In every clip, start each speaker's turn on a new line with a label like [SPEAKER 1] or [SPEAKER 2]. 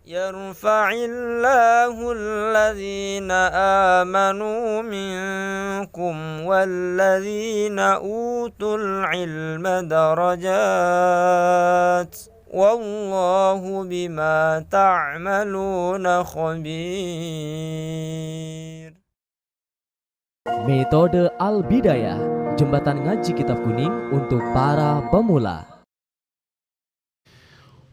[SPEAKER 1] يرفع الله الذين آمنوا منكم والذين أوتوا العلم درجات والله بما تعملون خبير.
[SPEAKER 2] Metode Al-Bidayah, jembatan ngaji kitab kuning untuk para pemula.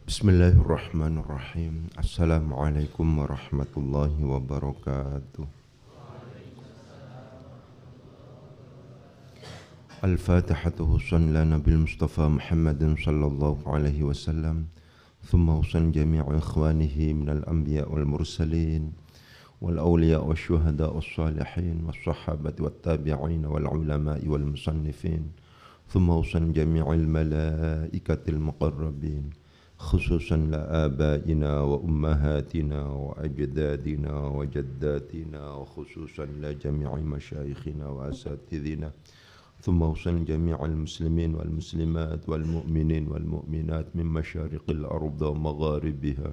[SPEAKER 3] Bismillahirrahmanirrahim. Assalamualaikum warahmatullahi wabarakatuh. Al-Fatihatu hussan lana bil Mustafa Muhammadin sallallahu alaihi wasallam. Thumma hussan jami'a ikhwanihi minal anbiya wal mursalin wal awliya wal syuhada wal salihin wal sahabati wal tabi'in wal ulama'i wal musannifin. Thumma hussan jami'il malaikatil muqarrabin. خصوصا لآبائنا وأمهاتنا وأجدادنا وجداتنا وخصوصا لجميع مشايخنا وأساتذنا ثم وصل جميع المسلمين والمسلمات والمؤمنين والمؤمنات من مشارق الأرض ومغاربها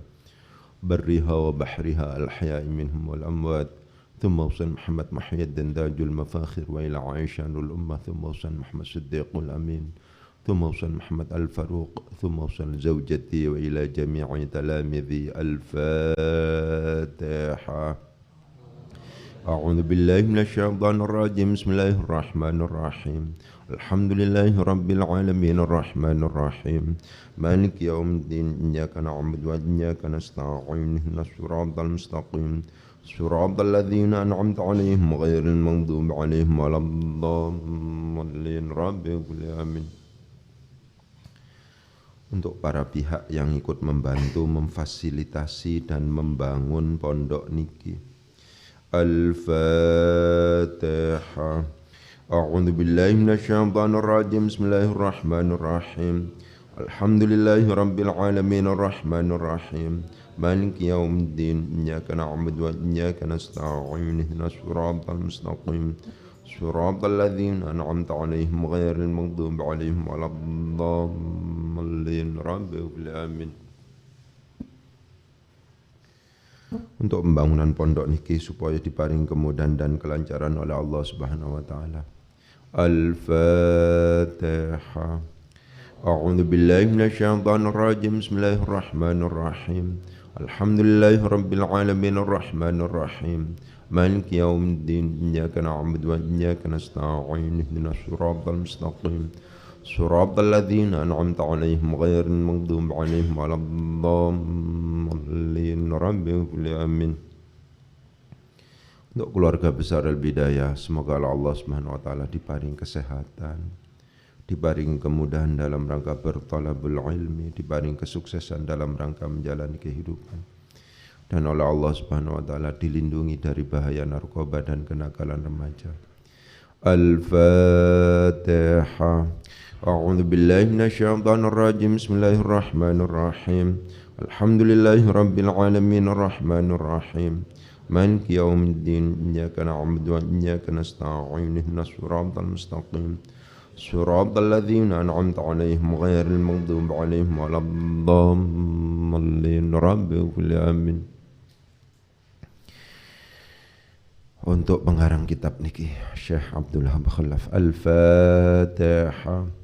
[SPEAKER 3] برها وبحرها الأحياء منهم والأموات ثم وصل محمد محي الدين تاج المفاخر وإلى عائشة الأمة ثم وصل محمد صديق الأمين ثم وصل محمد الفاروق ثم وصل زوجتي وإلى جميع تلاميذي. الفاتحة. أعوذ بالله من الشيطان الرجيم. بسم الله الرحمن الرحيم. الحمد لله رب العالمين الرحمن الرحيم مالك يوم الدين إياك نعبد وإياك نستعين اهدنا الصراط المستقيم صراط الذين أنعمت عليهم غير المغضوب عليهم ولا الضالين. رب قل آمين. Untuk para pihak yang ikut membantu, memfasilitasi dan membangun pondok niki. Al-Fatihah. A'udzu billahi minasyaitonir rajim. Bismillahirrahmanirrahim. Alhamdulillahi rabbil alamin arrahmanir rahim. Maliki yaumiddin. Iyyaka na'budu wa iyyaka nasta'in. Ihdinas siratal mustaqim. Siratal ladzina an'amta 'alaihim ghairil maghdubi 'alaihim waladdallin. Rabbil alamin. Untuk pembangunan pondok niki supaya diparing kemudahan dan kelancaran oleh Allah Subhanahu wa taala. Al-Fatihah. A'udzu billahi minasyaitonir rajim. Bismillahirrahmanirrahim. Alhamdulillahirabbil alamin arrahmanir rahim. Maliki yaumiddin. Iyyaka na'budu wa iyyaka nasta'in. Ihdinas siratal mustaqim. Siratal ladzina an'amta 'alaihim ghairil maghdubi 'alaihim waladdallin. Rabbil alamin. Untuk keluarga besar Al-Bidayah, semoga Allah Subhanahu wa taala diparing kesehatan, diparing kemudahan dalam rangka bertalabul ilmi, diparing kesuksesan dalam rangka menjalani kehidupan, dan oleh Allah Subhanahu wa taala dilindungi dari bahaya narkoba dan kenakalan remaja. Al-Fatihah. A'udzu billahi minasyaitonir rajim. Bismillahirrahmanirrahim. Alhamdulillahi rabbil alamin arrahmanir rahim. Maliki yaumiddin. Iyyaka na'budu wa iyyaka nasta'in. Ihdinas siratal mustaqim. Siratal ladzina an'amta 'alaihim ghairil maghdubi 'alaihim waladdallin. Rabbil alamin. Untuk pengarang kitab niki Syekh Abdul Wahab Khalaf. Al-Fatihah.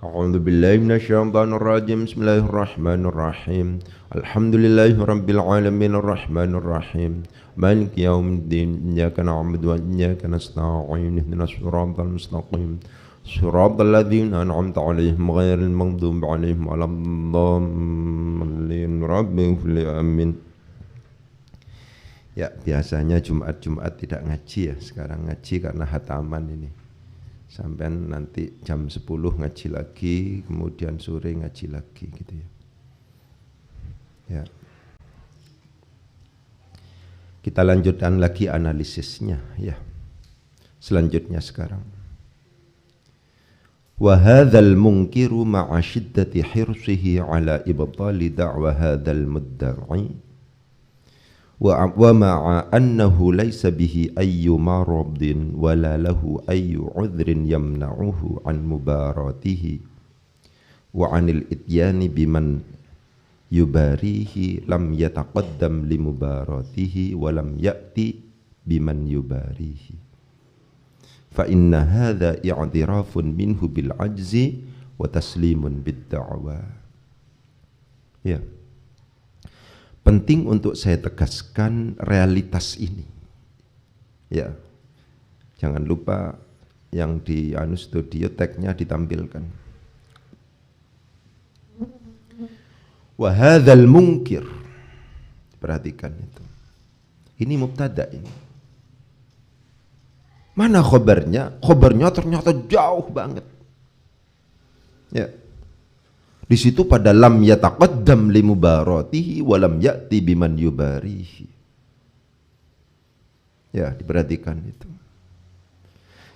[SPEAKER 3] A'udzu billahi minasyaitonir rajim. Bismillahirrahmanirrahim. Alhamdulillahi rabbil alamin arrahmanir rahim. Maliki yaumiddin. Iyyaka na'budu wa iyyaka nasta'in. Ihdinas siratal mustaqim. Siratal ladzina an'amta 'alaihim ghairil maghdubi 'alaihim waladdallin. Rabbil alamin. Ya, biasanya Jumat tidak ngaji ya. Sekarang ngaji karena hataman ini. Sampai nanti jam 10 ngaji lagi, kemudian sore ngaji lagi gitu ya. Ya. Kita lanjutkan lagi analisisnya ya. Selanjutnya sekarang. Wa hadzal munkiru ma'a shiddati hirsihi ala ibtali da'wa hadzal mudda'i wa ma'a annahu laysa bihi ayyu maradin wala lahu ayyu udhrin yamna'uhu an mubaratihi wa 'anil ityani biman yubarihi lam yataqaddam limubaratihi wa lam ya'ti biman yubarihi. Fa inna hadha i'tirafun minhu bil ajzi wa taslimun bid da'wa. Ya. Penting untuk saya tegaskan realitas ini. Ya. Jangan lupa yang di studio tag-nya ditampilkan. Wa hadzal munkir. Perhatikan itu. Ini mubtada ini. Mana khobarnya? Khobarnya ternyata jauh banget. Ya. Di situ pada lam yataqaddam li mubaratihi wa lam ya'ti biman yubarihi. Ya, diperhatikan itu.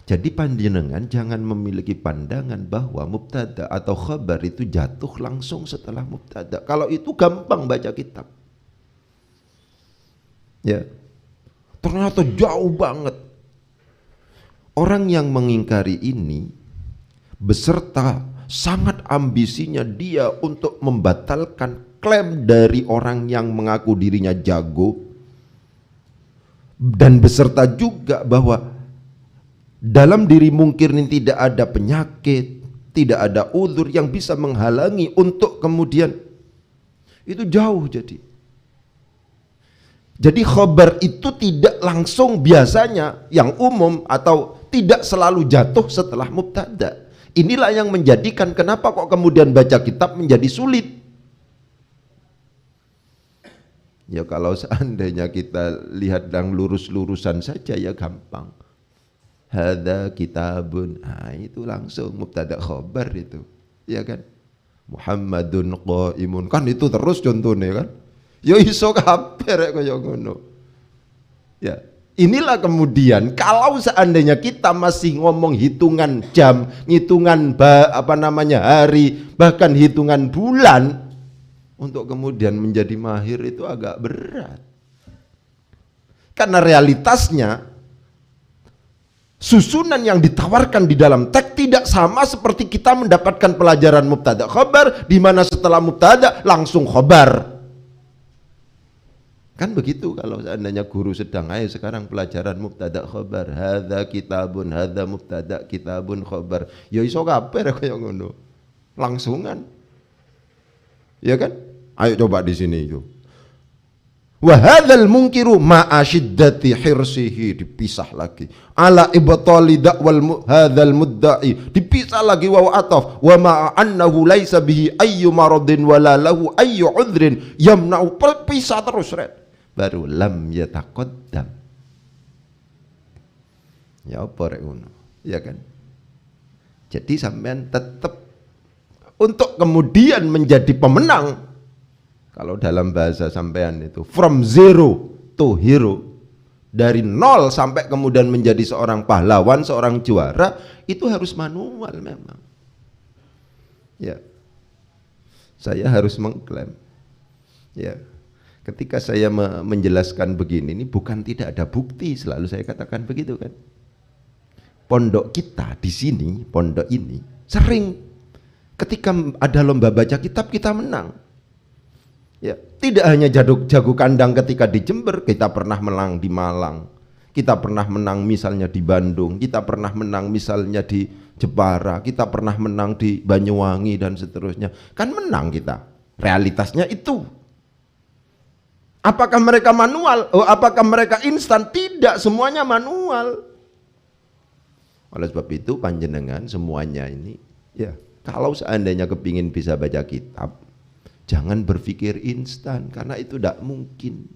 [SPEAKER 3] Jadi panjenengan jangan memiliki pandangan bahwa mubtada atau khabar itu jatuh langsung setelah mubtada. Kalau itu gampang baca kitab. Ya. Ternyata jauh banget. Orang yang mengingkari ini beserta sangat ambisinya dia untuk membatalkan klaim dari orang yang mengaku dirinya jago, dan beserta juga bahwa dalam diri mungkir ini tidak ada penyakit, tidak ada uzur yang bisa menghalangi untuk kemudian itu jauh. Jadi khabar itu tidak langsung biasanya yang umum atau tidak selalu jatuh setelah mubtada. Inilah yang menjadikan kenapa kok kemudian baca kitab menjadi sulit. Ya kalau seandainya kita lihat yang lurus-lurusan saja ya gampang. Hadza kitabun, itu langsung mubtada khabar itu, ya kan? Muhammadun qaimun, kan itu terus contohnya kan? Ya iso kabeh kaya ngono. Ya, inilah kemudian kalau seandainya kita masih ngomong hitungan jam, hitungan hari, bahkan hitungan bulan, untuk kemudian menjadi mahir itu agak berat. Karena realitasnya susunan yang ditawarkan di dalam teks tidak sama seperti kita mendapatkan pelajaran mubtada khabar, di mana setelah mubtada langsung khabar. Kan begitu kalau seandainya guru sedang ayo sekarang pelajaran mubtada khabar, hadza kitabun, hadza mubtada kitabun khabar. Ya iso kabeh kaya ngono. Langsungan. Ya kan? Ayo coba di sini itu. Wa hadzal munkiru ma'a syiddati hirsihi, dipisah lagi. Ala ibtali da'wal hadzal mudda'i, dipisah lagi wa ataf wa ma'a annahu laisa bihi ayyu maradin wala lahu ayyu udhrin yamna'u, pisah terus baru lam yataqaddam. Ya apa rek ngono, ya kan? Jadi sampean tetap untuk kemudian menjadi pemenang, kalau dalam bahasa sampean itu from zero to hero, dari nol sampai kemudian menjadi seorang pahlawan, seorang juara, itu harus manual memang. Ya, saya harus mengklaim. Ya, ketika saya menjelaskan begini, ini bukan tidak ada bukti, selalu saya katakan begitu kan. Pondok kita di sini, pondok ini sering ketika ada lomba baca kitab kita menang. Ya, tidak hanya jago kandang ketika di Jember, kita pernah menang di Malang, kita pernah menang misalnya di Bandung, kita pernah menang misalnya di Jepara, kita pernah menang di Banyuwangi dan seterusnya. Kan menang kita. Realitasnya itu. Apakah mereka manual? Apakah mereka instan? Tidak, semuanya manual. Oleh sebab itu panjenengan semuanya ini, ya, kalau seandainya kepingin bisa baca kitab, jangan berpikir instan, karena itu tidak mungkin.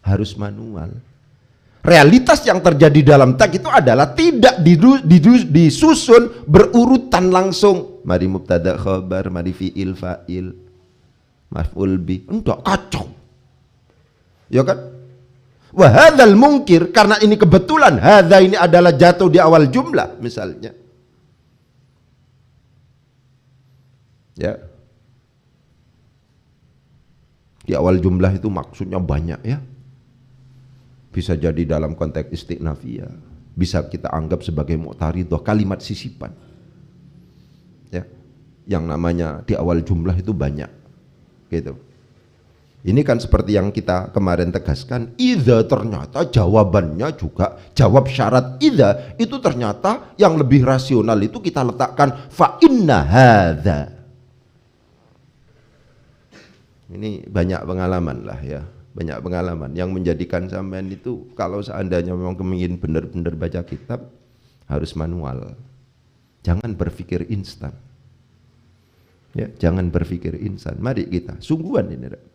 [SPEAKER 3] Harus manual. Realitas yang terjadi dalam teks itu adalah tidak disusun berurutan langsung. Mari mubtada khabar, mari fi'il fa'il, maf'ul bi, enggak, kacau. Ya kan? Wa hadzal munkir, karena ini kebetulan hadza ini adalah jatuh di awal jumlah misalnya. Ya. Di awal jumlah itu maksudnya banyak ya. Bisa jadi dalam konteks istinafiyah, bisa kita anggap sebagai mu'taridhah, kalimat sisipan. Ya. Yang namanya di awal jumlah itu banyak. gitu. Ini kan seperti yang kita kemarin tegaskan, idza ternyata jawabannya juga jawab syarat idza itu ternyata yang lebih rasional itu kita letakkan fa inna hadza. Ini banyak pengalaman lah ya, banyak pengalaman yang menjadikan sampean itu kalau seandainya memang ingin benar-benar baca kitab harus manual. Jangan berpikir instan. Ya, jangan berpikir instan. Mari kita sungguhan ini.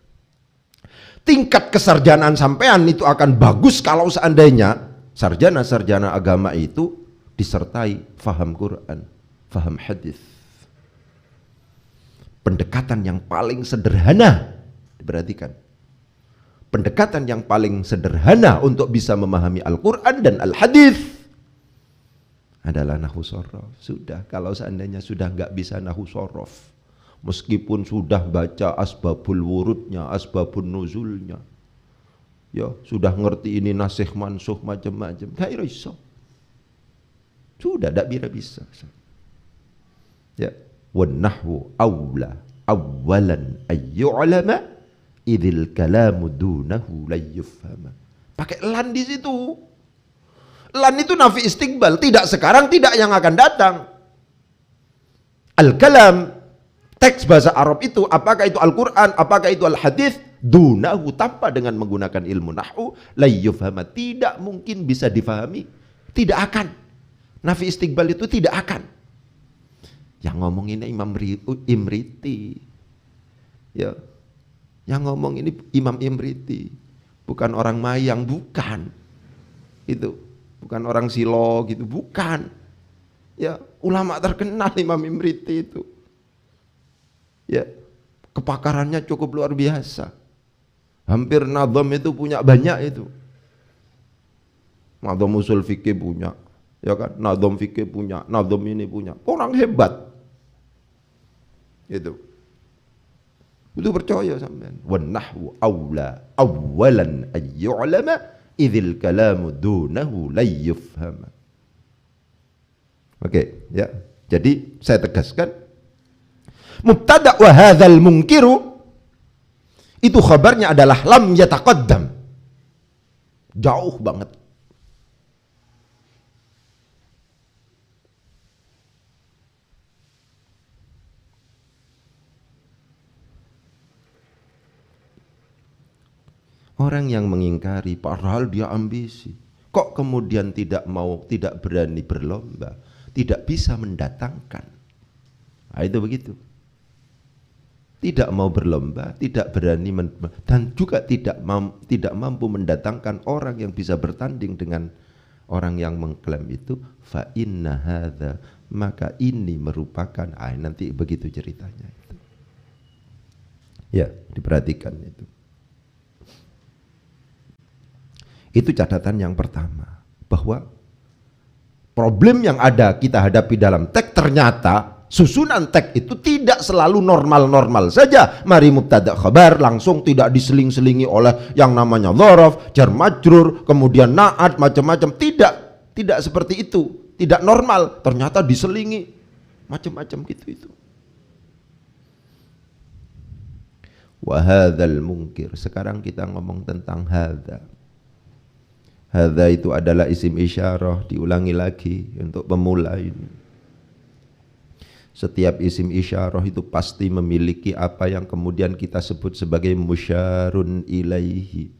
[SPEAKER 3] Tingkat kesarjanaan sampean itu akan bagus kalau seandainya sarjana-sarjana agama itu disertai faham Quran, faham hadis. Pendekatan yang paling sederhana, diperhatikan. Pendekatan yang paling sederhana untuk bisa memahami Al-Quran dan Al-Hadis adalah nahwu shorof. Sudah, kalau seandainya sudah nggak bisa nahwu shorof, meskipun sudah baca asbabul wurudnya, asbabun nuzulnya, ya sudah ngerti ini nasikh mansukh macam-macam, gak iso. Sudah tidak bisa. Ya, wan nahwu aula awalan ayyu'lama idzil kalamu dunahu la yufhama. Pakai lan di situ. Lan itu nafi istiqbal, tidak sekarang, tidak yang akan datang. Al-kalam, teks bahasa Arab itu, apakah itu Al-Quran, apakah itu Al-Hadis, dunahu, tanpa dengan menggunakan ilmu nahwu, la yufhama, tidak mungkin bisa difahami, tidak akan. Nafi istiqbal itu tidak akan. Yang ngomong ini Imam Imriti, ya, yang ngomong ini Imam Imriti, bukan orang Mayang, bukan, itu, bukan orang Silo gitu, bukan, ya, ulama terkenal Imam Imriti itu. Ya, kepakarannya cukup luar biasa. Hampir nadham itu punya banyak itu. Nadham usul fikih punya, ya kan? Nadham fikih punya, nadham ini punya. Orang hebat. Itu percaya sampean. Wan nahwu aula awalan ayyu'lama idzil kalamu dunahu la yufhama. Oke, ya. Jadi saya tegaskan mubtada wa hadzal munkiru itu khabarnya adalah lam yataqaddam. Jauh banget. Orang yang mengingkari padahal dia ambisi, kok kemudian tidak mau, tidak berani berlomba, tidak bisa mendatangkan. Nah, itu begitu. Tidak mau berlomba, tidak berani dan juga tidak mampu mendatangkan orang yang bisa bertanding dengan orang yang mengklaim itu. Fa inna hadza, maka ini merupakan nanti begitu ceritanya itu. Ya, diperhatikan itu. Itu catatan yang pertama, bahwa problem yang ada kita hadapi dalam teks, ternyata susunan teks itu tidak selalu normal-normal saja. Mari mubtada khabar langsung tidak diseling-selingi oleh yang namanya dzaraf, jar majrur, kemudian naat macam-macam. Tidak seperti itu. Tidak normal, ternyata diselingi macam-macam gitu itu. Wa hadzal munkir. Sekarang kita ngomong tentang hadza. Hadza itu adalah isim isyarah, diulangi lagi untuk pemula ini. Setiap isim isyarah itu pasti memiliki apa yang kemudian kita sebut sebagai musyarun ilaihi.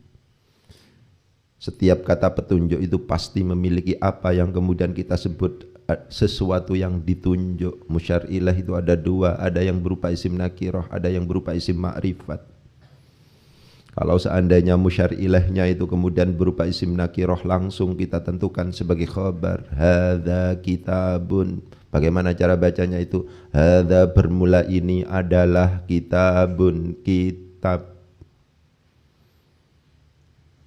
[SPEAKER 3] Setiap kata petunjuk itu pasti memiliki apa yang kemudian kita sebut sesuatu yang ditunjuk. Musyar ilaih itu ada dua, ada yang berupa isim nakirah, ada yang berupa isim ma'rifat. Kalau seandainya musyar ilaihnya itu kemudian berupa isim nakirah, langsung kita tentukan sebagai khabar. Hadza kitabun. Bagaimana cara bacanya itu? Hadza bermula ini adalah kitabun, kitab.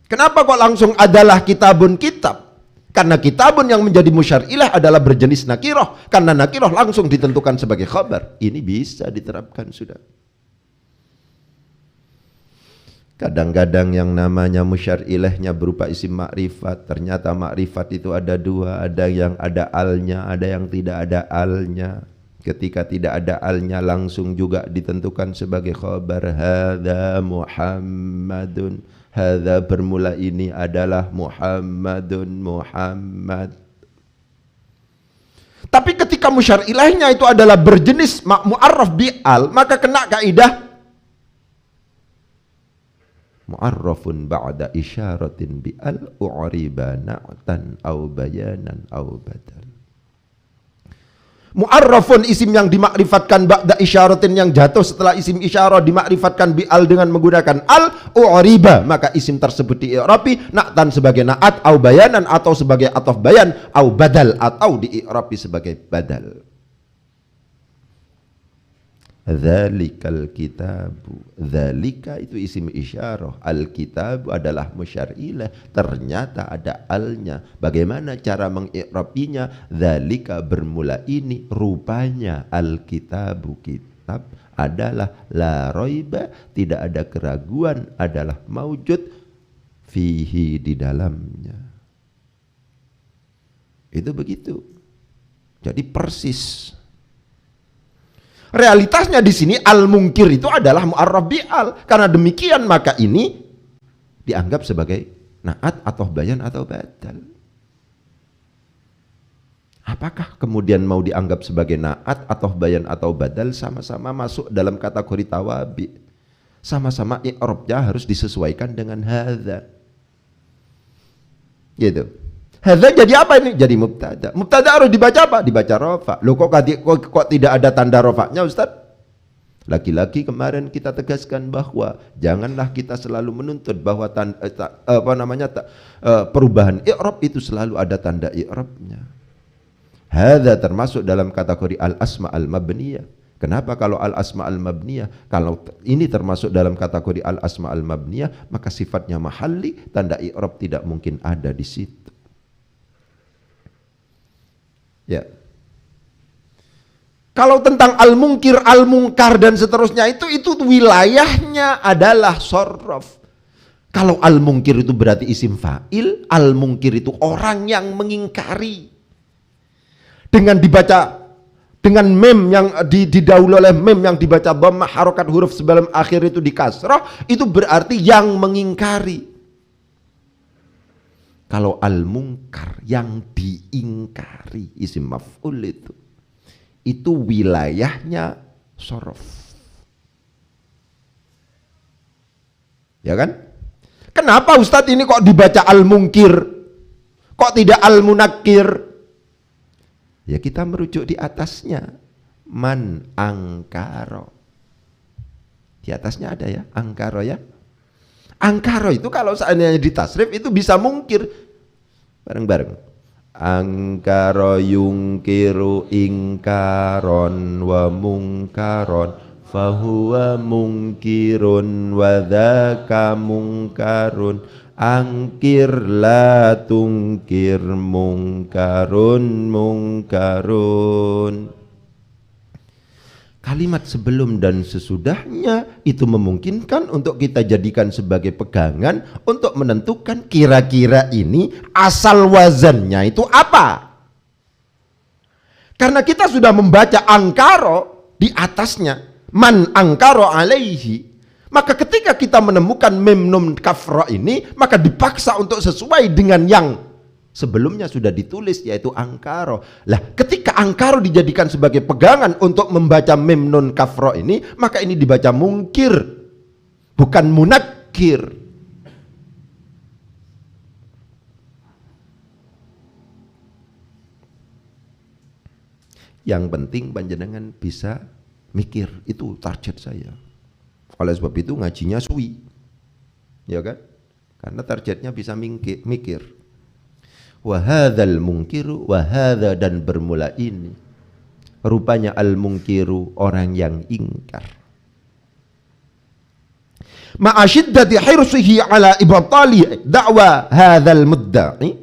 [SPEAKER 3] Kenapa kok langsung adalah kitabun, kitab? Karena kitabun yang menjadi musyar ilaih adalah berjenis nakirah. Karena nakirah langsung ditentukan sebagai khabar. Ini bisa diterapkan sudah. Kadang-kadang yang namanya musyar ilaihnya berupa isim ma'rifat. Ternyata ma'rifat itu ada dua, ada yang ada alnya, ada yang tidak ada alnya. Ketika tidak ada alnya langsung juga ditentukan sebagai khabar. Hadza Muhammadun. Hadza bermula ini adalah Muhammadun, Muhammad. Tapi ketika musyar ilahnya itu adalah berjenis mu'arraf bi'al, maka kena kaidah mu'arrafun ba'da isyaratin bi'al u'riba na'tan au bayanan au badal. Mu'arrafun isim yang dimakrifatkan ba'da isyaratin yang jatuh setelah isim isyarah dimakrifatkan bi'al dengan menggunakan al u'riba, maka isim tersebut di'irabi na'tan sebagai na'at au bayanan atau sebagai ataf bayan au badal atau di'irabi sebagai badal. Dzalikal kitabu. Dzalika itu isim isyarah. Al-kitabu adalah musyar ilaih. Ternyata ada alnya. Bagaimana cara mengi'rabinya? Dzalika bermula ini. Rupanya al-kitabu, kitab adalah la raiba, tidak ada keraguan, adalah maujud fihi, di dalamnya. Itu begitu. Jadi persis. Realitasnya di sini al-mungkir itu adalah mu'arraf bi'al. Karena demikian maka ini dianggap sebagai na'at atau bayan atau badal. Apakah kemudian mau dianggap sebagai na'at atau bayan atau badal? Sama-sama masuk dalam kategori tawabi. Sama-sama i'rabnya harus disesuaikan dengan hadza. Gitu. Hadza jadi apa ini? Jadi mubtada. Mubtada harus dibaca apa? Dibaca rafa. Loh kok tidak ada tanda rafanya Ustaz? Lagi-lagi kemarin kita tegaskan bahwa janganlah kita selalu menuntut bahwa perubahan i'rab itu selalu ada tanda i'rabnya. Hadza termasuk dalam kategori al-asma al-mabniyah. Kenapa kalau al-asma al-mabniyah? Kalau ini termasuk dalam kategori al-asma al-mabniyah, maka sifatnya mahalli, tanda i'rab tidak mungkin ada di situ. Ya. Kalau tentang al-mungkir, al-mungkar dan seterusnya itu wilayahnya adalah sorrof. Kalau al-mungkir itu berarti isim fa'il, al-mungkir itu orang yang mengingkari. Dengan dibaca dengan mem yang didahului oleh mem yang dibaca dhammah, harokat huruf sebelum akhir itu di kasrah, itu berarti yang mengingkari. Kalau al-munkar yang diingkari, isim maf'ul itu wilayahnya sorof. Ya kan? Kenapa Ustadz ini kok dibaca al-munkir? Kok tidak al-munakir? Ya kita merujuk di atasnya. Man angkaro. Di atasnya ada ya, angkaro ya. Angkaro itu kalau seandainya di tasrif itu bisa mungkir. Bareng-bareng. Angkaro yungkiru ingkaron wa mungkaron fahuwa mungkirun wa dzaka mungkarun. Angkir la tungkir mungkarun mungkarun. Kalimat sebelum dan sesudahnya itu memungkinkan untuk kita jadikan sebagai pegangan untuk menentukan kira-kira ini asal wazannya itu apa. Karena kita sudah membaca angkaro di atasnya, man angkaro alaihi. Maka ketika kita menemukan mem nun kafra ini, maka dipaksa untuk sesuai dengan yang sebelumnya sudah ditulis, yaitu angkaro. Lah, ketika angkaro dijadikan sebagai pegangan untuk membaca mem nun kafra ini, maka ini dibaca mungkir, bukan munakir. Yang penting panjenengan bisa mikir, itu target saya. Oleh sebab itu ngajinya suwi, ya kan? Karena targetnya bisa mikir. Wahadzal mungkiru, wahadza dan bermula ini. Rupanya al mungkiru orang yang ingkar. Ma'asyiddati hirsihi ala ibtali da'wa hadzal mudda'i.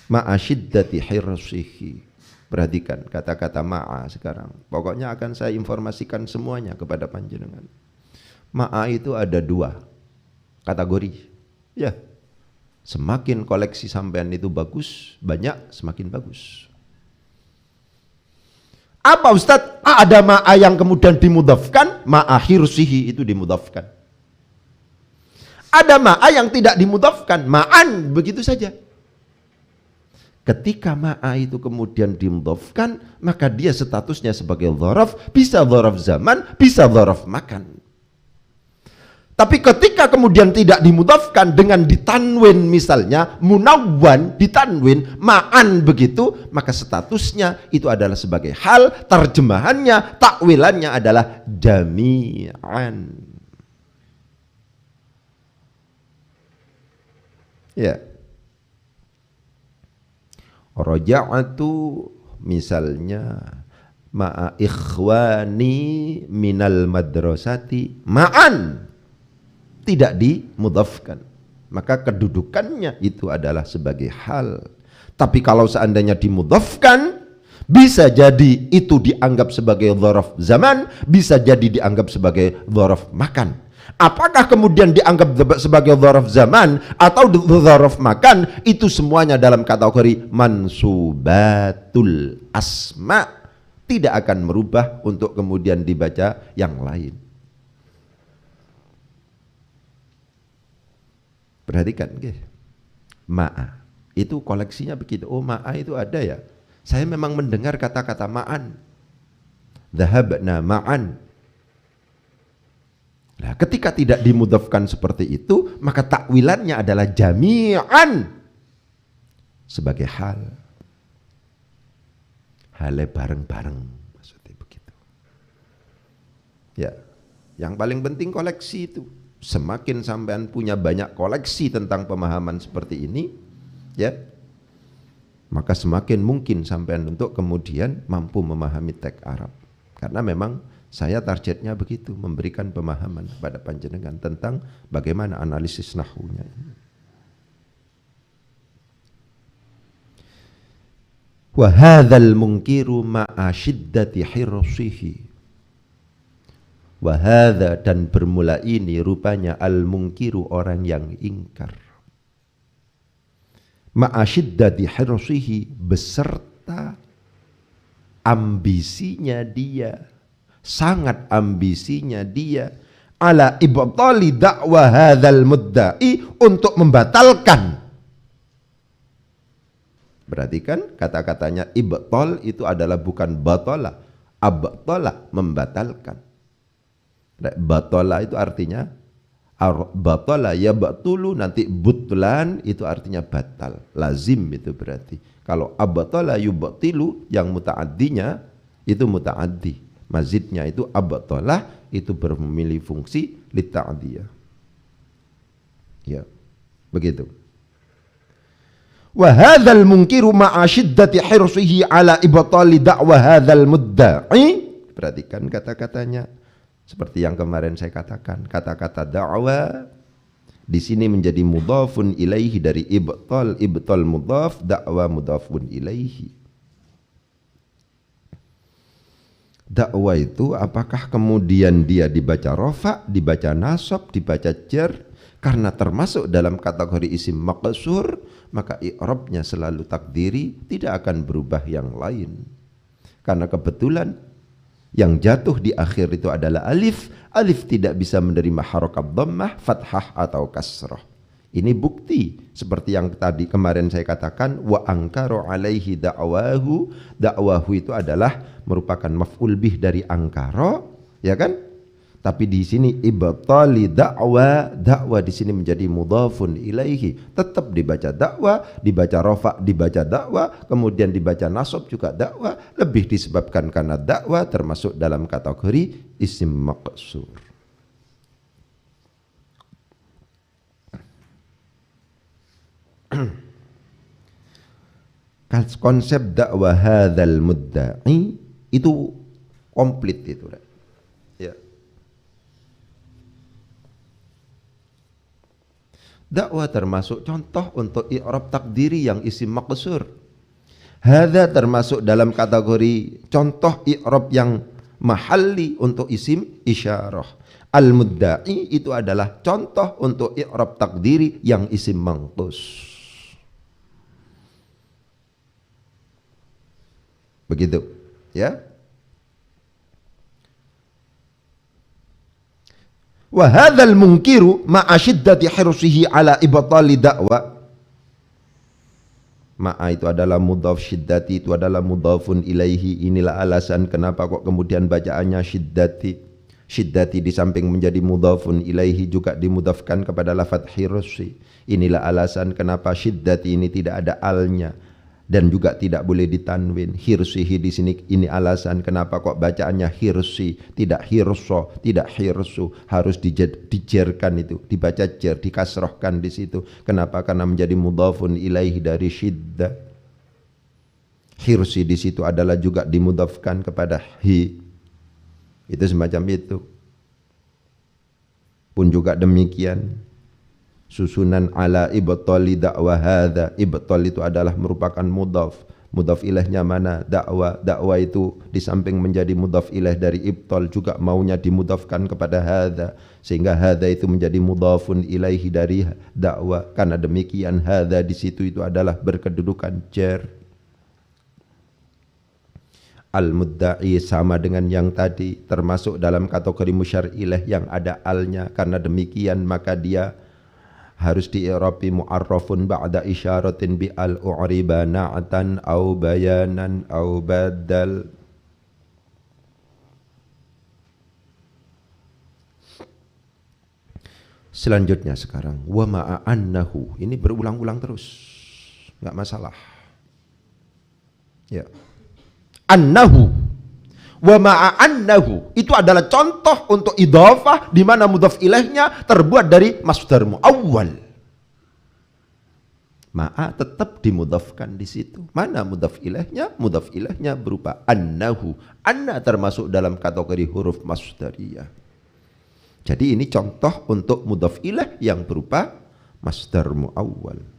[SPEAKER 3] Ma'asyiddati hirsihi. Perhatikan kata-kata ma'a sekarang. Pokoknya akan saya informasikan semuanya kepada panjenengan. Ma'a itu ada dua kategori. Ya. Semakin koleksi sampean itu bagus, banyak, semakin bagus. Apa Ustadz? Ada ma'a yang kemudian dimudhafkan, ma'a hirsihi itu dimudhafkan. Ada ma'a yang tidak dimudhafkan, ma'an, begitu saja. Ketika ma'a itu kemudian dimudhafkan, maka dia statusnya sebagai dzaraf, bisa dzaraf zaman, bisa dzaraf makan. Tapi ketika kemudian tidak dimudhafkan dengan ditanwin, misalnya munawwan ditanwin ma'an begitu, maka statusnya itu adalah sebagai hal, terjemahannya, takwilannya adalah jami'an. Ya. Raja'atu misalnya ma'a ikhwani minal madrasati ma'an, tidak dimudhafkan, maka kedudukannya itu adalah sebagai hal. Tapi kalau seandainya dimudhafkan, bisa jadi itu dianggap sebagai dzaraf zaman, bisa jadi dianggap sebagai dzaraf makan. Apakah kemudian dianggap sebagai dzaraf zaman atau dzaraf makan, itu semuanya dalam kategori mansubatul asma, tidak akan merubah untuk kemudian dibaca yang lain. Perhatikan, ma'a itu koleksinya begitu. Oh, ma'a itu ada ya. Saya memang mendengar kata-kata ma'an. Dhahabna ma'an. Nah, ketika tidak dimudhafkan seperti itu, maka takwilannya adalah jami'an sebagai hal. Hale bareng-bareng, maksudnya begitu. Ya, yang paling penting koleksi itu. Semakin sampean punya banyak koleksi tentang pemahaman seperti ini, ya, maka semakin mungkin sampean untuk kemudian mampu memahami teks Arab. Karena memang saya targetnya begitu, memberikan pemahaman pada panjenengan tentang bagaimana analisis nahwunya. Wa hadzal munkiru ma'a syiddati hirsihi. Wahada, dan bermula ini rupanya al-mungkiru, orang yang ingkar. Ma'asyiddati hirsihi, beserta ambisinya dia, sangat ambisinya dia, ala ibtali da'wa hadzal mudda'i, untuk membatalkan. Perhatikan kata-katanya, ibtal itu adalah bukan batala, abtala, membatalkan. Batala itu artinya batala ya batulu, nanti butlan itu artinya batal, lazim itu berarti. Kalau abatala yubatilu yang mutaaddinya itu mutaaddi, mazidnya itu abatala itu bermilih fungsi lita'diyah. Ya, begitu. Wa hadzal munkiru ma'a syiddati hirsihi ala ibtali da'wa hadzal mudda'i. Perhatikan kata-katanya. Seperti yang kemarin saya katakan, kata-kata da'wa di sini menjadi mudhafun ilaihi dari ibtal, ibtal mudhaf, da'wa mudhafun ilaihi. Da'wa itu apakah kemudian dia dibaca rafa, dibaca nasab, dibaca jar, karena termasuk dalam kategori isim maqsur, maka i'rabnya selalu takdiri, tidak akan berubah yang lain. Karena kebetulan yang jatuh di akhir itu adalah alif. Alif tidak bisa menerima harokat dhammah, fathah atau kasrah. Ini bukti seperti yang tadi kemarin saya katakan, wa angkaru alaihi da'wahu. Da'wahu itu adalah merupakan maf'ul bih dari angkara, ya kan? Tapi di sini ibtali da'wa, da'wa di sini menjadi mudhafun ilaihi. Tetap dibaca da'wa, dibaca rafa, dibaca da'wa, kemudian dibaca nasab juga da'wa, lebih disebabkan karena da'wa termasuk dalam kategori isim maqsur. Konsep da'wa hadzal mudda'i itu komplit itu, ya. Dakwah termasuk contoh untuk i'rab takdiri yang isim maqsur. Hadza termasuk dalam kategori contoh i'rab yang mahalli untuk isim isyarah. Al-mudda'i itu adalah contoh untuk i'rab takdiri yang isim manqus. Begitu, ya. Wa hadzal munkiru ma'a syiddati hirsihi ala ibtali da'wa. Ma'a itu adalah mudhaf, syiddati itu adalah mudhafun ilaihi. Inilah alasan kenapa kok kemudian bacaannya syiddati. Syiddati di samping menjadi mudhafun ilaihi juga dimudhafkan kepada lafadz hirsi. Inilah alasan kenapa syiddati ini tidak ada alnya dan juga tidak boleh ditanwin. Hirsihi di sini ini alasan kenapa kok bacaannya hirsi, tidak hirso, tidak hirsu, harus dijerkan itu, dibaca jer, dikasrohkan di situ. Kenapa? Karena menjadi mudhafun ilaihi dari syiddah. Hirsi di situ adalah juga dimudhafkan kepada hi. Itu semacam itu. Pun juga demikian. Susunan ala ibtali da'wa hadza. Ibtal itu adalah merupakan mudhaf. Mudhaf ilaihnya mana? Da'wa. Da'wa itu di samping menjadi mudhaf ilaih dari ibtal juga maunya dimudhafkan kepada hadza, sehingga hadza itu menjadi mudhafun ilaihi dari da'wa. Karena demikian hadza di situ itu adalah berkedudukan jar. Al-mudda'i sama dengan yang tadi, termasuk dalam kategori musyar ilaih yang ada alnya. Karena demikian maka dia harus di'irabi mu'arrafun ba'da isyaratin bi al-u'riba na'atan au bayanan au badal. Selanjutnya sekarang wa ma'annahu, ini berulang-ulang terus, enggak masalah. Ya. Annahu wa ma'annahu itu adalah contoh untuk idhafah di mana mudhaf ilaihnya terbuat dari masdar muawwal. Ma'a tetap dimudhafkan di situ. Mana mudhaf ilaihnya? Mudhaf ilaihnya berupa annahu. Anna termasuk dalam kategori huruf masdariyah. Jadi ini contoh untuk mudhaf ilaih yang berupa masdar muawwal.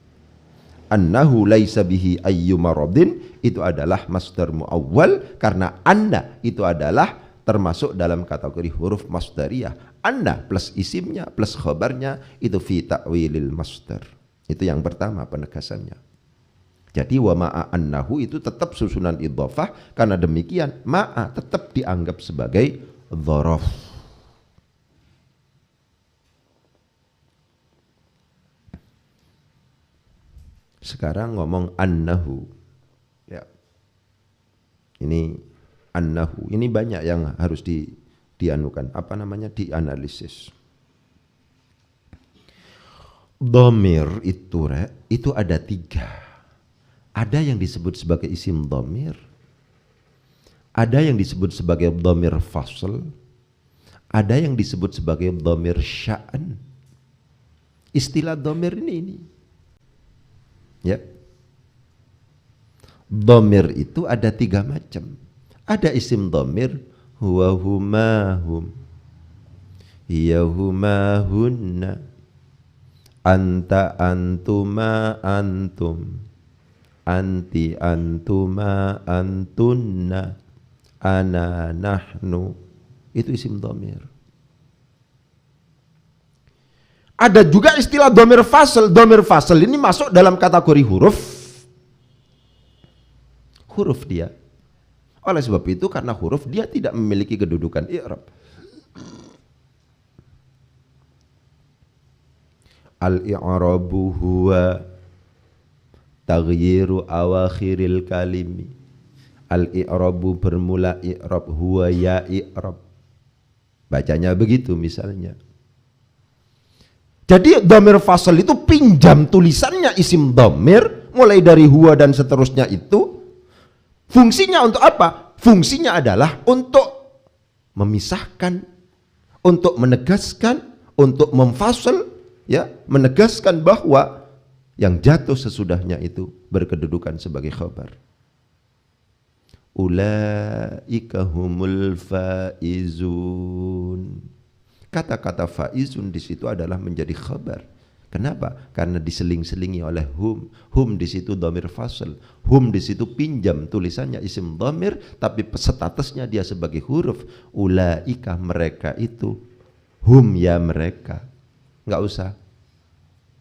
[SPEAKER 3] Annahu laisa bihi ayyu maradin itu adalah masdar muawwal karena anna itu adalah termasuk dalam kategori huruf masdariyah. Anna plus isimnya plus khabarnya itu fi ta'wilil masdar. Itu yang pertama penegasannya. Jadi wa ma'a annahu itu tetap susunan idhafah, karena demikian ma'a tetap dianggap sebagai dzaraf. Sekarang ngomong annahu. Ya. Ini annahu. Ini banyak yang harus dianukan. Apa namanya? Dianalisis. Dhamir itu ada 3. Ada yang disebut sebagai isim dhamir. Ada yang disebut sebagai dhamir fasl. Ada yang disebut sebagai dhamir sya'an. Istilah dhamir ini. Ya. Dhamir itu ada 3 macam. Ada isim dhamir huwa huma hum, hiya huma hunna, anta antuma antum, anti antuma antunna, ana nahnu. Itu isim dhamir. Ada juga istilah dhamir fasl. Dhamir fasl ini masuk dalam kategori huruf dia. Oleh sebab itu karena huruf dia tidak memiliki kedudukan i'rab. Al-i'rabu huwa taghyiru awakhiril kalimi. Al-i'rabu bermula i'rab, huwa ya i'rab. Bacanya begitu misalnya. Jadi dhamir fasl itu pinjam tulisannya isim dhamir mulai dari huwa dan seterusnya itu. Fungsinya untuk apa? Fungsinya adalah untuk memisahkan, untuk menegaskan, untuk memfasl, ya, menegaskan bahwa yang jatuh sesudahnya itu berkedudukan sebagai khabar. Ulaika humul faizun. Kata-kata faizun di situ adalah menjadi khabar. Kenapa? Karena diseling-selingi oleh hum. Hum di situ dhamir fasl. Hum di situ pinjam tulisannya isim dhamir, tapi statusnya dia sebagai huruf. Ulaika mereka itu, hum ya mereka. Enggak usah.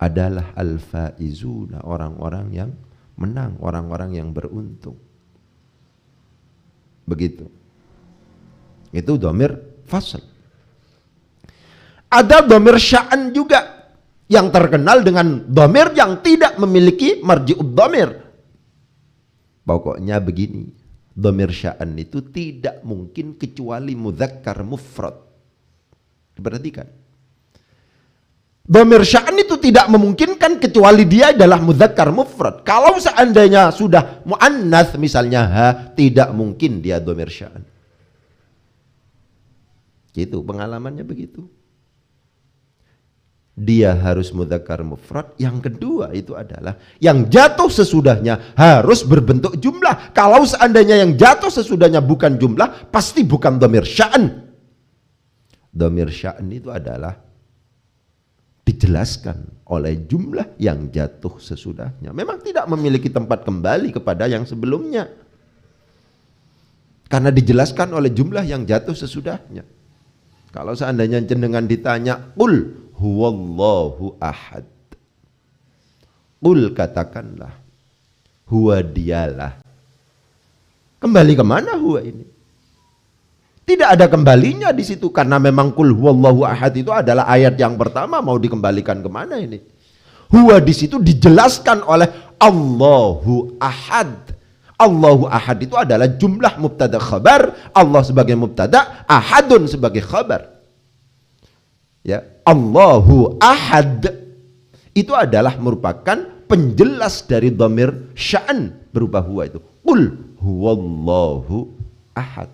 [SPEAKER 3] Adalah al-faizuna, orang-orang yang menang, orang-orang yang beruntung. Begitu. Itu dhamir fasl. Ada dhamir sya'an juga yang terkenal dengan dhamir yang tidak memiliki marji'ud dhamir. Pokoknya begini, dhamir sya'an itu tidak mungkin kecuali mudzakkar mufrad. Diperhatikan. Dhamir sya'an itu tidak memungkinkan kecuali dia adalah mudzakkar mufrad. Kalau seandainya sudah muannats misalnya ha, tidak mungkin dia dhamir sya'an. Gitu, pengalamannya begitu. Dia harus mudzakkar mufrad. Yang kedua itu adalah yang jatuh sesudahnya harus berbentuk jumlah. Kalau seandainya yang jatuh sesudahnya bukan jumlah, pasti bukan dhamir sya'an. Dhamir sya'an itu adalah dijelaskan oleh jumlah yang jatuh sesudahnya. Memang tidak memiliki tempat kembali kepada yang sebelumnya, karena dijelaskan oleh jumlah yang jatuh sesudahnya. Kalau seandainya jenengan ditanya, qul huwallahu ahad, qul katakanlah, huwa dialah. Kembali kemana huwa ini? Tidak ada kembalinya di situ, karena memang qul huwallahu ahad itu adalah ayat yang pertama, mau dikembalikan kemana ini? Huwa di situ dijelaskan oleh Allahu ahad. Allahu ahad itu adalah jumlah mubtada khabar, Allah sebagai mubtada, ahadun sebagai khabar. Ya, Allahu ahad itu adalah merupakan penjelas dari dhamir sya'an berupa huwa itu. Qul huwallahu ahad.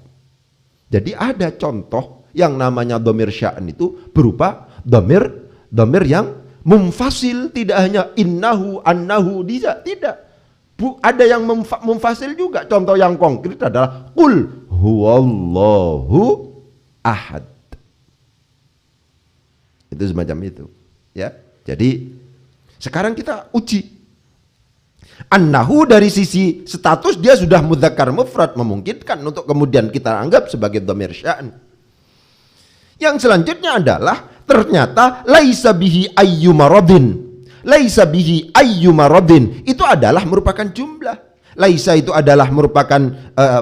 [SPEAKER 3] Jadi ada contoh yang namanya dhamir sya'an itu berupa dhamir yang mumfasil, tidak hanya innahu, annahu, tidak. Ada yang mumfasil juga. Contoh yang konkret adalah qul huwallahu ahad. Itu semacam itu, ya. Jadi sekarang kita uji. Annahu dari sisi status dia sudah mudzakkar mufrad, memungkinkan untuk kemudian kita anggap sebagai dhamir sya'an. Yang selanjutnya adalah ternyata laisa bihi ayyumaradin. Laisa bihi ayyumaradin itu adalah merupakan jumlah. Laisa itu adalah merupakan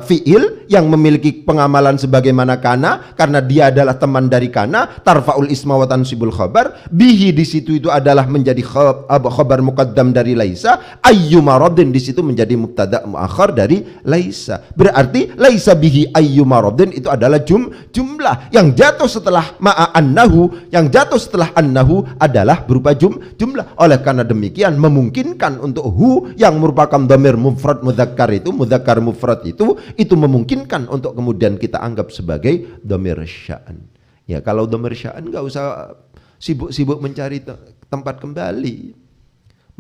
[SPEAKER 3] fi'il yang memiliki pengamalan sebagaimana kana, karena dia adalah teman dari kana, tarfa'ul isma wa tansibul khabar. Bihi di situ itu adalah menjadi khabar muqaddam dari laisa. Ayyumaradin di situ menjadi mubtada muakhar dari laisa. Berarti laisa bihi ayyumaradin itu adalah jumlah yang jatuh setelah ma'a annahu, yang jatuh setelah annahu adalah berupa jumlah. Oleh karena demikian memungkinkan untuk hu yang merupakan dhamir mufrad mudzakkar itu, mudzakkar mufrad itu memungkinkan untuk kemudian kita anggap sebagai dhamir sya'an. Ya, kalau dhamir sya'an enggak usah sibuk-sibuk mencari tempat kembali.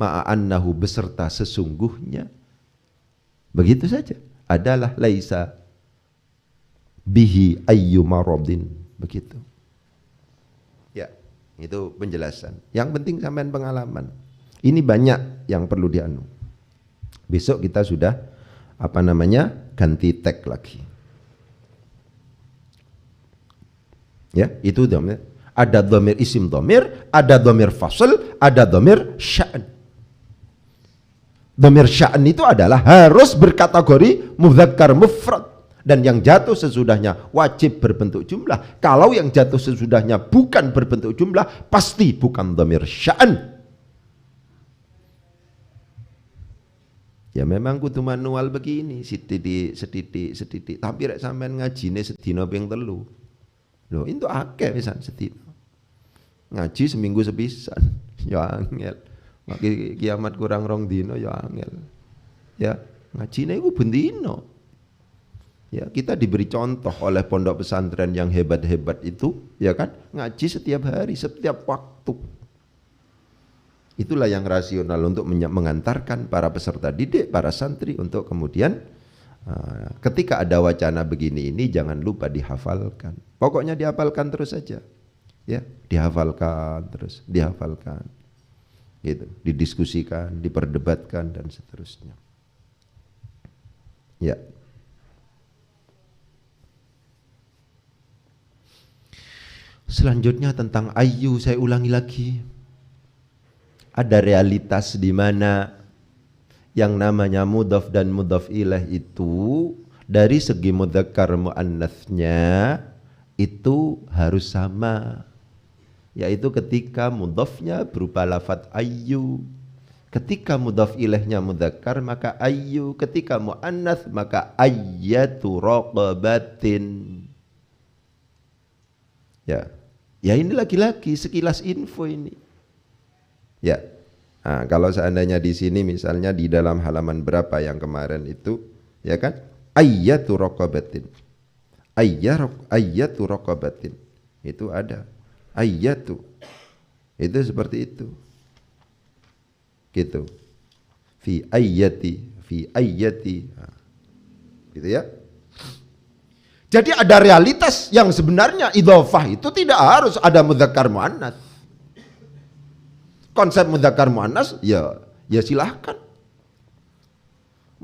[SPEAKER 3] Ma'annahu beserta sesungguhnya. Begitu saja. Adalah laisa bihi ayyumaradin, begitu. Ya, itu penjelasan. Yang penting sampean pengalaman. Ini banyak yang perlu dianu. Besok kita sudah ganti tag lagi. Ya, itu dhamir. Ada dhamir isim dhamir, ada dhamir fasl, ada dhamir sya'an. Dhamir sya'an itu adalah harus berkategori mudzakkar mufrad, dan yang jatuh sesudahnya wajib berbentuk jumlah. Kalau yang jatuh sesudahnya bukan berbentuk jumlah, pasti bukan dhamir sya'an. Ya memang kudu manual begini, setitik. Tapi rek sampean ngajine sedina ping 3. Lho, itu akeh pisan sedina. Ngaji seminggu sepisan, ya angel. Maki kiamat kurang 2 dino ya angel. Ya, ngajine iku ben dino. Ya, kita diberi contoh oleh pondok pesantren yang hebat-hebat itu, ya kan? Ngaji setiap hari, setiap waktu. Itulah yang rasional untuk mengantarkan para peserta didik, para santri untuk kemudian ketika ada wacana begini ini jangan lupa dihafalkan. Pokoknya dihafalkan terus saja. Ya, dihafalkan terus, dihafalkan. Gitu, didiskusikan, diperdebatkan dan seterusnya. Ya. Selanjutnya tentang ayyu, saya ulangi lagi. Ada realitas di mana yang namanya mudhaf dan mudhaf ilaih itu dari segi mudzakkar muannatsnya itu harus sama. yaitu ketika mudhafnya berupa lafadz ayyu. Ketika mudhaf ilaihnya mudzakkar maka ayyu, ketika muannats maka ayyatu raqabatin. Ya. Ya ini laki-laki, sekilas info ini. Ya. Nah, kalau seandainya di sini misalnya di dalam halaman berapa yang kemarin itu, ya kan? Ayyatu raqabatin. Ayyatu raqabatin. Itu ada. Ayyatu. Itu seperti itu. Gitu. Fi ayyati. Nah, gitu ya. Jadi ada realitas yang sebenarnya idhofah itu tidak harus ada mudzakkar muannats. Konsep mudzakkar muannats ya silahkan.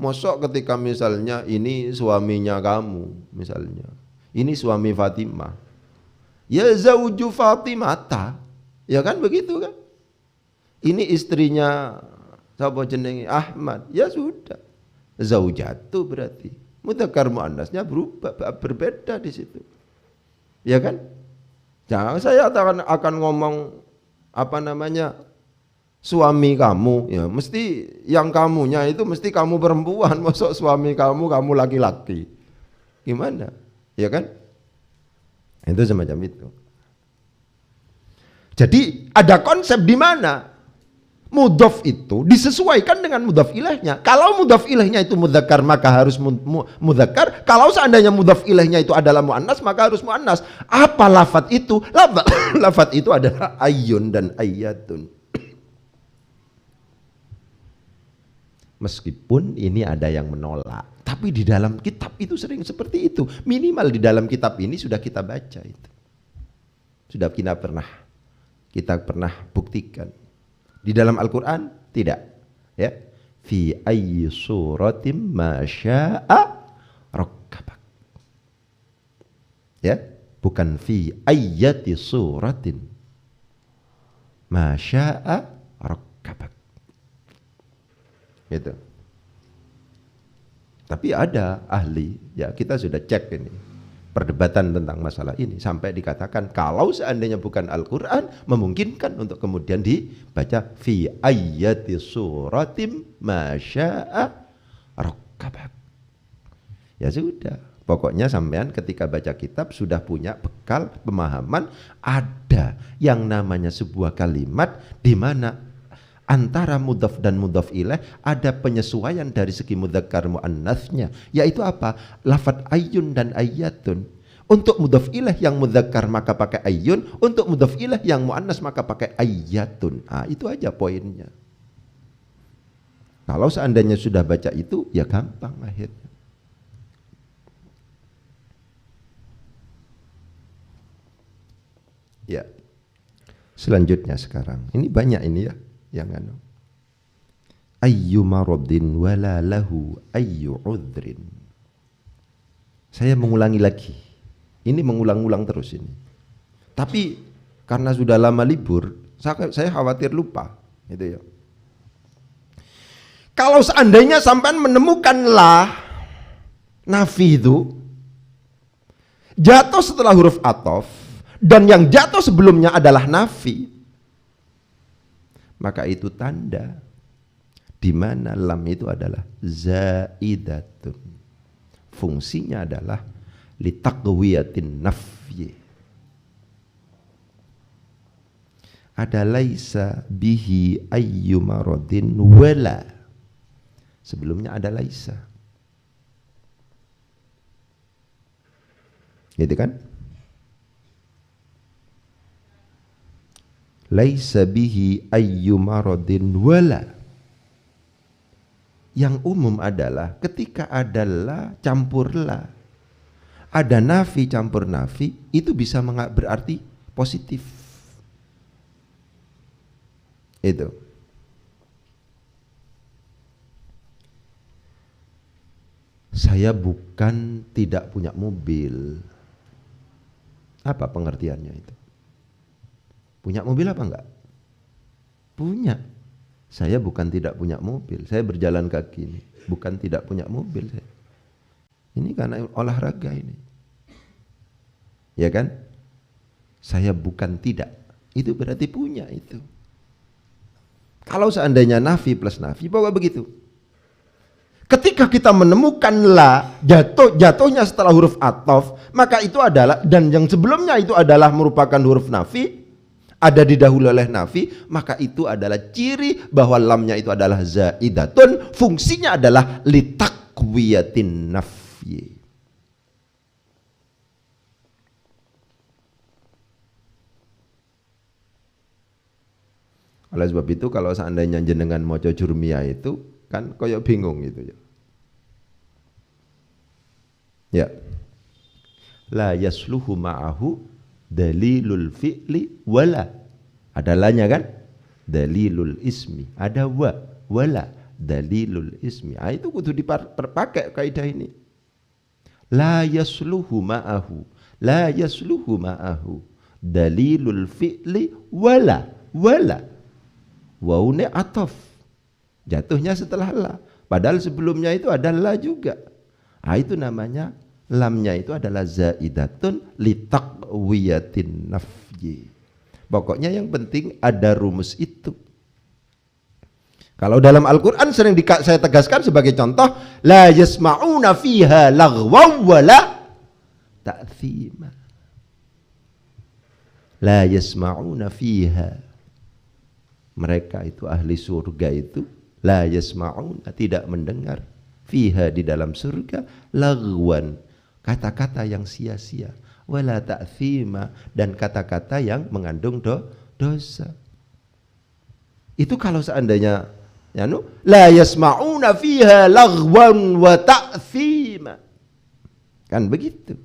[SPEAKER 3] Mosok ketika misalnya ini suaminya kamu misalnya. Ini suami Fatimah. Ya zauju Fatimata. Ya kan begitu kan? Ini istrinya siapa jenenge Ahmad. Ya sudah. Zaujatu berarti. Mudzakkar muannasnya berubah, berbeda di situ. Ya kan? Jangan saya akan ngomong apa namanya? Suami kamu, ya mesti yang kamunya itu mesti kamu perempuan, masuk suami kamu laki-laki. Gimana? Ya kan? Itu semacam itu. Jadi ada konsep di mana mudhaf itu disesuaikan dengan mudhaf ilaihnya. Kalau mudhaf ilaihnya itu mudzakkar maka harus mudzakkar. Kalau seandainya mudhaf ilaihnya itu adalah muannas maka harus muannas. Apa lafadz itu? Lafadz itu adalah ayyun dan ayyatun. Meskipun ini ada yang menolak, tapi di dalam kitab itu sering seperti itu. Minimal di dalam kitab ini sudah kita baca itu. Sudah kita pernah buktikan. Di dalam Al-Quran tidak, ya. Fi ayyi suratim ma syaa rakkabak. Ya, bukan fi ayyati suratin ma syaa rakkabak. Gitu. Tapi ada ahli, ya kita sudah cek ini perdebatan tentang masalah ini sampai dikatakan kalau seandainya bukan Al-Quran memungkinkan untuk kemudian dibaca fi ayyati suratim ma syaa rakkabak. Ya sudah, pokoknya sampean ketika baca kitab sudah punya bekal pemahaman ada yang namanya sebuah kalimat di mana antara mudhaf dan mudhaf ilaih ada penyesuaian dari segi mudzakkar muannatsnya, yaitu apa? Lafadz ayyun dan ayyatun. Untuk mudhaf ilaih yang mudzakkar maka pakai ayyun, untuk mudhaf ilaih yang muannas maka pakai ayyatun. Ah, itu aja poinnya. Kalau seandainya sudah baca itu ya gampang akhirnya. Ya. Selanjutnya sekarang. Ini banyak ini ya. Yang anu ayyu maradin wala lahu ayyu udhrin. Saya mengulangi lagi, ini mengulang-ulang terus ini, tapi karena sudah lama libur saya khawatir lupa gitu ya. Kalau seandainya sampai menemukan la nafi itu jatuh setelah huruf athof dan yang jatuh sebelumnya adalah nafi, maka itu tanda di mana lam itu adalah zaidatun. Fungsinya adalah litaqwiyatin nafyi. Ada laisa bihi ayyu maradin wala. Sebelumnya ada laisa. Gitu kan? Laisa bihi ayyu maradin wala. Yang umum adalah ketika ada la campur la, ada nafi campur nafi, itu bisa berarti positif. Itu. Saya bukan tidak punya mobil. Apa pengertiannya itu? Punya mobil apa enggak? Punya. Saya bukan tidak punya mobil. Saya berjalan kaki ini. Bukan tidak punya mobil saya. Ini karena olahraga ini. Ya kan? Saya bukan tidak. itu berarti punya itu. Kalau seandainya nafi plus nafi, pokoknya begitu. Ketika kita menemukan la jatuhnya setelah huruf ataf, maka itu adalah, dan yang sebelumnya itu adalah merupakan huruf nafi, ada didahului oleh nafi, maka itu adalah ciri bahwa lamnya itu adalah zaidatun, fungsinya adalah litakwiyatin nafyi. Oleh sebab itu kalau seandainya jenengan maca jurmiyah itu kan koyok bingung gitu ya. Ya. La yasluhu ma'ahu dalilul fi'li wala. Ada lanya kan? Dalilul ismi. Ada wala dalilul ismi. Ah, itu kudu dipakai kaidah ini. La yasluhu ma'ahu. La yasluhu ma'ahu dalilul fi'li wala. Waune ataf. Jatuhnya setelah la. Padahal sebelumnya itu ada la juga. Ah, itu namanya lamnya itu adalah zaidatun litaqwiyatin nafyi. Pokoknya yang penting ada rumus itu. Kalau dalam Al-Quran sering saya tegaskan sebagai contoh, la yasma'una fiha laghwaw wala ta'thima. La yasma'una fiha, mereka itu ahli surga itu, la yasma'una, tidak mendengar, fiha, di dalam surga, laghwan, kata-kata yang sia-sia, wala ta'thima, dan kata-kata yang mengandung dosa. Itu kalau seandainya la yasma'una fiha laghwan wa ta'thima, kan begitu.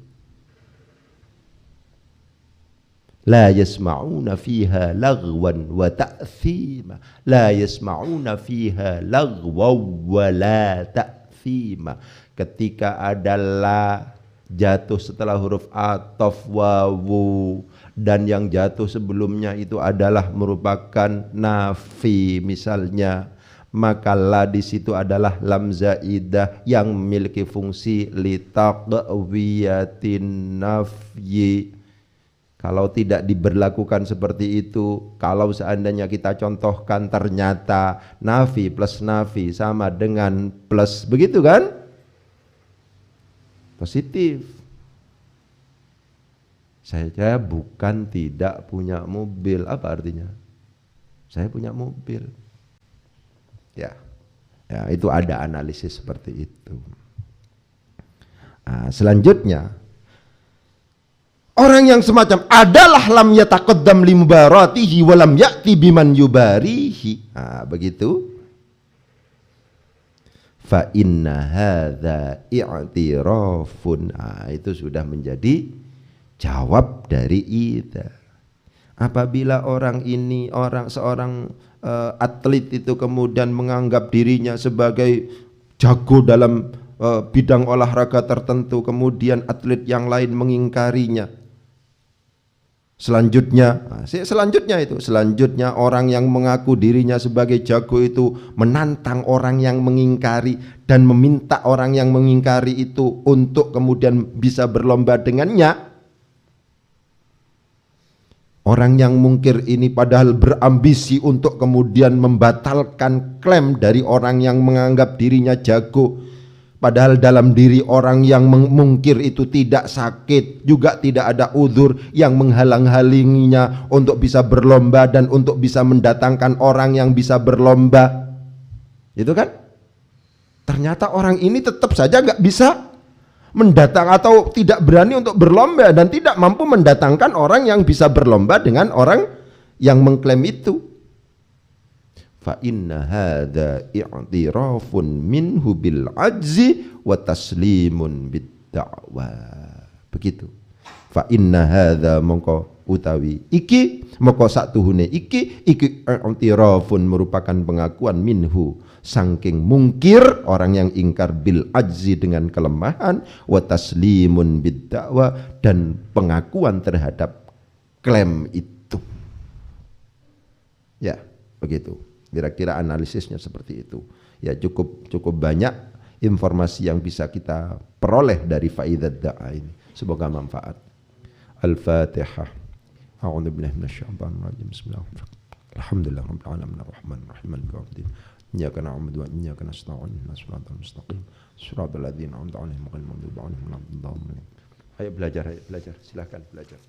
[SPEAKER 3] La yasma'una fiha laghwan wa ta'thima, la yasma'una fiha laghwan wa la ta'thima. Ketika ada la jatuh setelah huruf ataf wawu, dan yang jatuh sebelumnya itu adalah merupakan nafi misalnya, maka la di situ adalah lam zaidah yang memiliki fungsi litaqwiyatin nafyi. Kalau tidak diberlakukan seperti itu, kalau seandainya kita contohkan ternyata nafi plus nafi sama dengan plus, begitu kan? Positif. Saya bukan tidak punya mobil, apa artinya? Saya punya mobil. Ya, itu ada analisis seperti itu. Nah, selanjutnya, orang yang semacam adalah lam yataqaddam li mubaratihi wa lam ya'ti biman yubarihi. Nah, begitu. Fa inna hadza i'tirafun. Nah, itu sudah menjadi jawab dari idza. Apabila orang ini, seorang atlet itu kemudian menganggap dirinya sebagai jago dalam bidang olahraga tertentu, kemudian atlet yang lain mengingkarinya. Selanjutnya orang yang mengaku dirinya sebagai jago itu menantang orang yang mengingkari dan meminta orang yang mengingkari itu untuk kemudian bisa berlomba dengannya. Orang yang mungkir ini padahal berambisi untuk kemudian membatalkan klaim dari orang yang menganggap dirinya jago. Padahal dalam diri orang yang mungkir itu tidak sakit, juga tidak ada uzur yang menghalang-halanginya untuk bisa berlomba dan untuk bisa mendatangkan orang yang bisa berlomba. Itu kan? Ternyata orang ini tetap saja nggak bisa mendatang atau tidak berani untuk berlomba dan tidak mampu mendatangkan orang yang bisa berlomba dengan orang yang mengklaim itu. Fa inna hadza i'tirafun minhu bil ajzi wa taslimun bid da'wa. Begitu. Fa inna hadza mongko utawi iki, mongko satuhune iki i'tirafun merupakan pengakuan minhu saking mungkir orang yang ingkar bil ajzi dengan kelemahan, wa taslimun bid da'wa dan pengakuan terhadap klaim itu. Ya, begitu. Kira-kira analisisnya seperti itu. Ya, cukup banyak informasi yang bisa kita peroleh dari faidah da'a ini. Semoga manfaat. Al-Fatihah. A'udzu billahi minasyaitonir rajim. Bismillahirrahmanirrahim. Alhamdulillah rabbil alamin arrahmanir rahim maliki yaumiddin. Iyyaka na'budu wa iyyaka nasta'in ihdinas siratal mustaqim. Shiratal ladzina an'amta 'alaihim ghairil maghdubi 'alaihim waladdallin. Ayo belajar, silakan belajar.